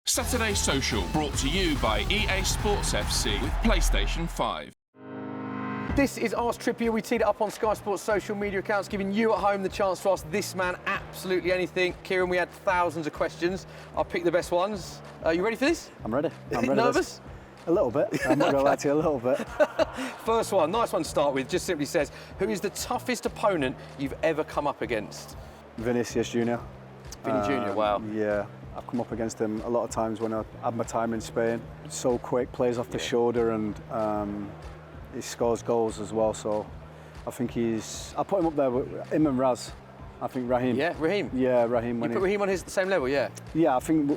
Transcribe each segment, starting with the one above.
Saturday Social, brought to you by EA Sports FC with PlayStation 5. This is Ask Trippier. We teed it up on Sky Sports social media accounts, giving you at home the chance to ask this man absolutely anything. Kieran, we had thousands of questions. I'll pick the best ones. Are you ready for this? I'm ready. I'm ready. Nervous? A little bit. I'm not going to lie to you, a little bit. First one, nice one to start with, just simply says, who is the toughest opponent you've ever come up against? Vinicius Junior. Vinny Junior, wow. Yeah, I've come up against him a lot of times when I had my time in Spain. So quick, plays off the shoulder, and he scores goals as well. So I think I put him up there with him and Raz. I think Raheem. Yeah, Raheem. Yeah, Raheem. You put Raheem on the same level, yeah? Yeah, I think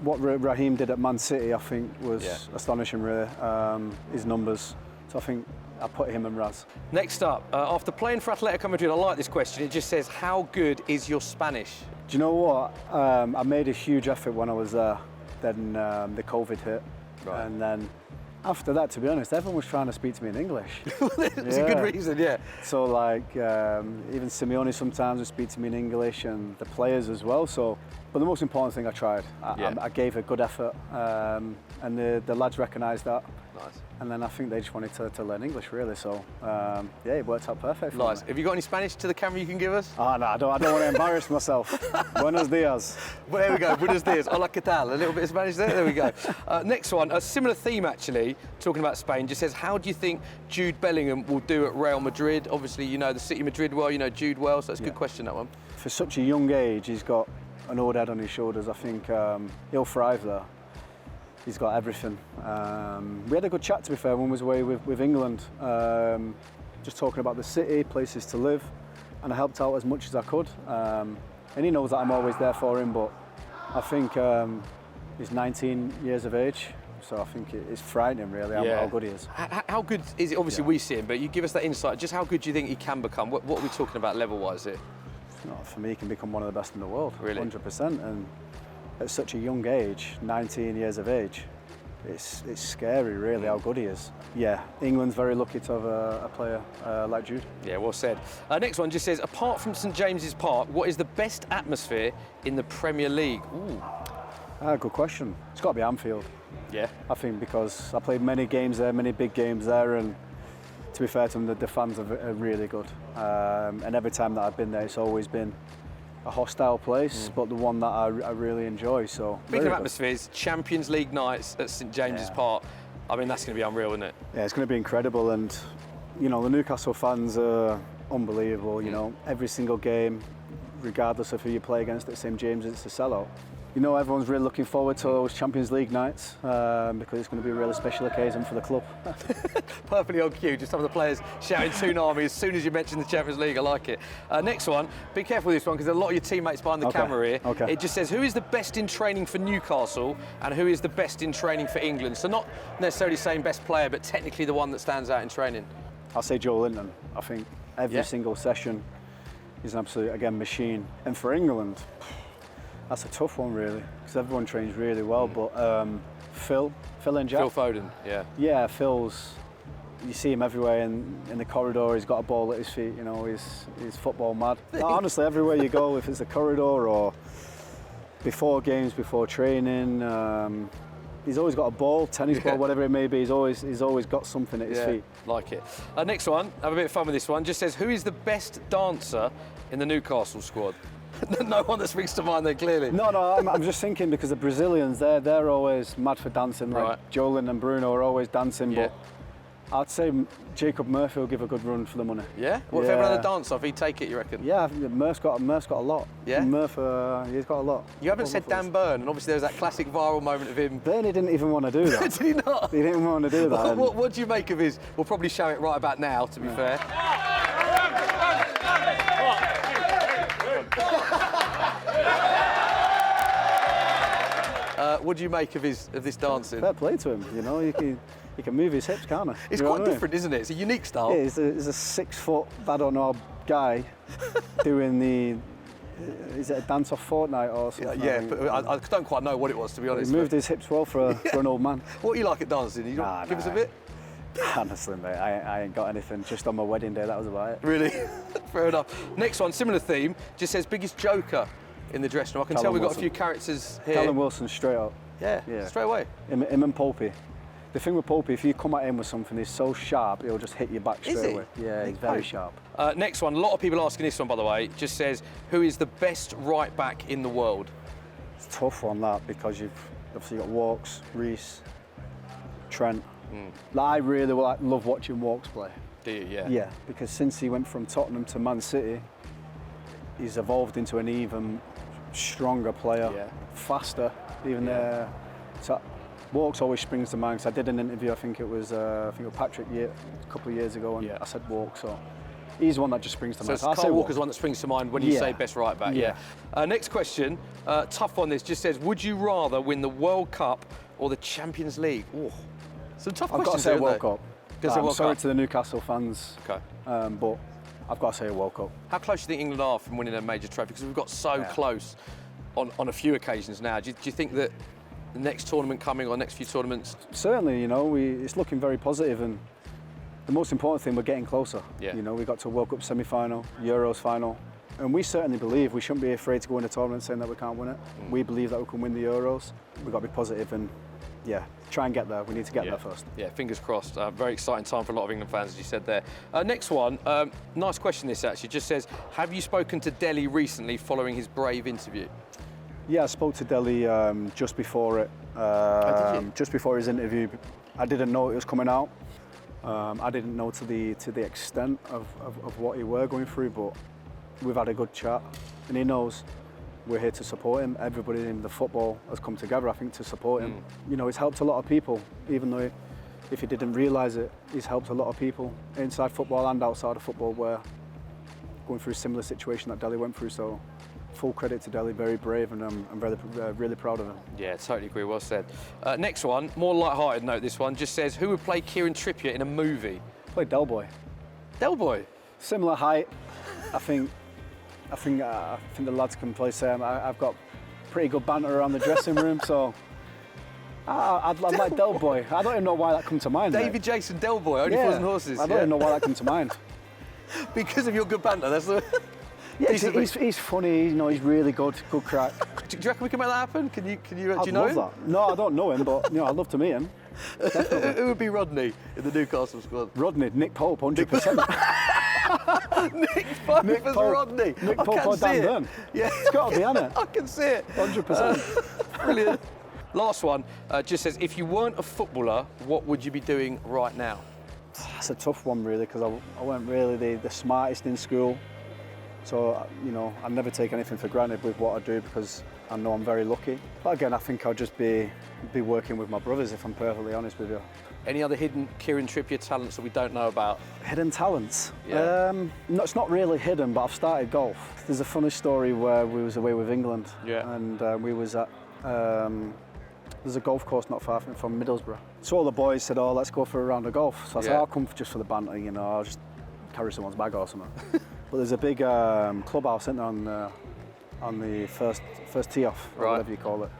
what Raheem did at Man City, I think, was astonishing, really. His numbers. So I think I put him and Raz. Next up, after playing for Atletico Madrid, I like this question. It just says, how good is your Spanish? Do you know what? I made a huge effort when I was there. Then the COVID hit. Right. And then after that, to be honest, everyone was trying to speak to me in English. It's a good reason, yeah. So like, even Simeone sometimes would speak to me in English, and the players as well. So, but the most important thing, I tried. I gave a good effort, and the lads recognised that. Nice. And then I think they just wanted to learn English, really. So, yeah, it worked out perfect for me. Nice. Have you got any Spanish to the camera you can give us? Oh, no, I don't want to embarrass myself. Buenos dias. Well, there we go. Buenos dias. Hola, ¿qué tal? A little bit of Spanish there. There we go. Next one, a similar theme actually, talking about Spain, just says, how do you think Jude Bellingham will do at Real Madrid? Obviously, you know the City Madrid well, you know Jude well, so that's a good question, that one. For such a young age, he's got an old head on his shoulders. I think he'll thrive there. He's got everything. We had a good chat, to be fair, when we was away with England, just talking about the city, places to live, and I helped out as much as I could. And he knows that I'm always there for him, but I think he's 19 years of age, so I think it's frightening, really, how good he is. How good is it? Obviously, we see him, but you give us that insight. Just how good do you think he can become? What are we talking about level-wise here? For me, he can become one of the best in the world, really? 100%. And at such a young age, 19 years of age, it's scary, really, how good he is. Yeah, England's very lucky to have a player like Jude. Yeah, well said. Next one just says, apart from St James's Park, what is the best atmosphere in the Premier League? Ooh. Good question. It's got to be Anfield. Yeah. I think because I played many games there, many big games there, and to be fair to them, the fans are really good. And every time that I've been there, it's always been a hostile place, but the one that I really enjoy. So speaking of atmospheres, Champions League nights at St James's Park, I mean, that's going to be unreal, isn't it? Yeah, it's going to be incredible, and you know, the Newcastle fans are unbelievable. You know, every single game, regardless of who you play against at St James, it's a sellout. You know, everyone's really looking forward to those Champions League nights because it's going to be a really special occasion for the club. Perfectly on cue, just some of the players shouting Tsunami as soon as you mention the Champions League. I like it. Next one, be careful with this one because a lot of your teammates behind the camera here. Okay. It just says, who is the best in training for Newcastle and who is the best in training for England? So not necessarily saying best player, but technically the one that stands out in training. I'll say Joe Linton. I think every single session is an absolute, again, machine. And for England, that's a tough one, really, because everyone trains really well. But Phil and Jack. Phil Foden, yeah. Yeah, Phil's. You see him everywhere in the corridor. He's got a ball at his feet. You know, he's football mad. No, honestly, everywhere you go, if it's a corridor or before games, before training, he's always got a ball, tennis ball, whatever it may be. He's always got something at his feet. Like it. Next one, have a bit of fun with this one. Just says, who is the best dancer in the Newcastle squad? No one that springs to mind there, clearly. No, I'm just thinking because the Brazilians, they're always mad for dancing. Like Jolin and Bruno are always dancing, but I'd say Jacob Murphy will give a good run for the money. Yeah? What if everyone had a dance off, he'd take it, you reckon? Yeah, Murph's got a lot. Yeah? Murph, he's got a lot. You haven't said Dan Burn, and obviously there was that classic viral moment of him. Bernie didn't even want to do that. Did he not? He didn't want to do that. What do you make of his? We'll probably show it right about now, to be fair. What do you make of this dancing? Fair play to him, you know. He can move his hips, can't he? It's quite different, isn't it? It's a unique style. Yeah, he's a 6 foot, I don't know, guy doing the. Is it a dance off Fortnite or something? Yeah, but I don't quite know what it was, to be honest. He moved his hips well for an old man. What do you like at dancing? You give us a bit? Honestly, mate, I ain't got anything. Just on my wedding day, that was about it. Really? Fair enough. Next one, similar theme, just says biggest joker in the dressing room. I can tell we've got a few characters here. Callum Wilson, straight up. Yeah, straight away. Him and Popey. The thing with Popey, if you come at him with something, he's so sharp, he'll just hit you back straight away. Yeah, he's very sharp. Next one, a lot of people asking this one, by the way, just says, who is the best right back in the world? It's a tough one, that, because you've obviously got Walks, Reece, Trent. Like, I really love watching Walks play. Do you? Yeah. Yeah, because since he went from Tottenham to Man City, he's evolved into an even stronger player, faster, even so Walks always springs to mind, because I did an interview, I think it was Patrick a couple of years ago, and I said Walks, so he's one that just springs to mind. So Kyle Walker's one that springs to mind when you say best right back. Yeah. Next question, tough one. This just says, would you rather win the World Cup or the Champions League? Ooh. Some tough questions. I've got to say World Cup. I'm sorry to the Newcastle fans, but I've got to say a World Cup. How close do you think England are from winning a major trophy? Because we've got so close on a few occasions now. Do you think that the next tournament coming or next few tournaments? Certainly, you know, it's looking very positive, and the most important thing, we're getting closer. Yeah. You know, we got to World Cup semi-final, Euros final, and we certainly believe we shouldn't be afraid to go in a tournament saying that we can't win it. We believe that we can win the Euros. We've got to be positive and try and get there. We need to get there first. Yeah, fingers crossed. Very exciting time for a lot of England fans, as you said there. Next one, nice question this actually, just says, have you spoken to Dele recently following his brave interview? Yeah, I spoke to Dele just before it. Just before his interview. I didn't know it was coming out. I didn't know to the extent of what he were going through, but we've had a good chat, and he knows we're here to support him. Everybody in the football has come together, I think, to support him. You know, he's helped a lot of people, even though if he didn't realise it, he's helped a lot of people inside football and outside of football, where going through a similar situation that Dele went through. So full credit to Dele, very brave, and I'm really proud of him. Yeah, totally agree, well said. Next one, more light-hearted note, this one, just says, who would play Kieran Trippier in a movie? Play Del Boy. Del Boy? Similar height, I think the lads can play same. I've got pretty good banter around the dressing room, so I'd like Del Boy. I don't even know why that come to mind. David Jason Del Boy, Only Fools and Horses. I don't even know why that come to mind. Because of your good banter, that's the... Yeah, he's funny. You know, he's really good crack. Do you reckon we can make that happen? Do you know him? That. No, I don't know him, but you know, I'd love to meet him. Definitely. Who would be Rodney in the Newcastle squad? Rodney, Nick Pope, 100%. Nick Pope as Rodney. Nick Pope or Dan Burn. Yeah, it's got to be, hasn't it? I can see it. 100%. Brilliant. Last one just says, if you weren't a footballer, what would you be doing right now? That's a tough one, really, because I weren't really the smartest in school. So, you know, I never take anything for granted with what I do, because I know I'm very lucky. But again, I think I'll just be working with my brothers, if I'm perfectly honest with you. Any other hidden Kieran Trippier talents that we don't know about? Hidden talents? Yeah. No, it's not really hidden, but I've started golf. There's a funny story where we was away with England, and we was at, there's a golf course not far from Middlesbrough. So all the boys said, oh, let's go for a round of golf. So I said, I'll come just for the banter, you know, I'll just carry someone's bag or something. But there's a big clubhouse in there on the first tee off, or whatever you call it.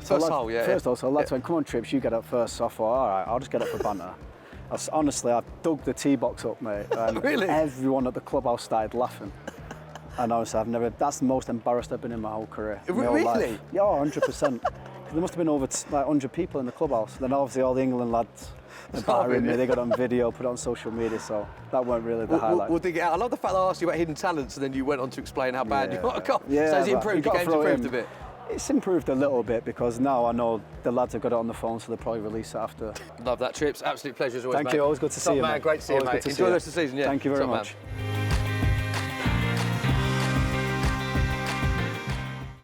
First hole, First hole, so lads went, come on Trips, you get up first. So I thought, all right, I'll just get up for banter. Honestly, I dug the tee box up, mate, and Really? everyone at the clubhouse started laughing. And honestly, that's the most embarrassed I've been in my whole career. My whole life. Yeah, 100%. There must have been over like 100 people in the clubhouse. Then obviously all the England lads were battering me. They got it on video, put it on social media, so that weren't really the highlight. We'll dig it out. I love the fact that I asked you about hidden talents and then you went on to explain how bad you got a golf. Yeah, so has it improved? Your game's improved a bit? It's improved a little bit, because now I know the lads have got it on the phone, so they'll probably release it after. Love that, Trips. Absolute pleasure as always, Thank you, always good to see you, man. mate. Great to see you, mate. Enjoy the rest of the season, yeah. Thank you very Top much. Man.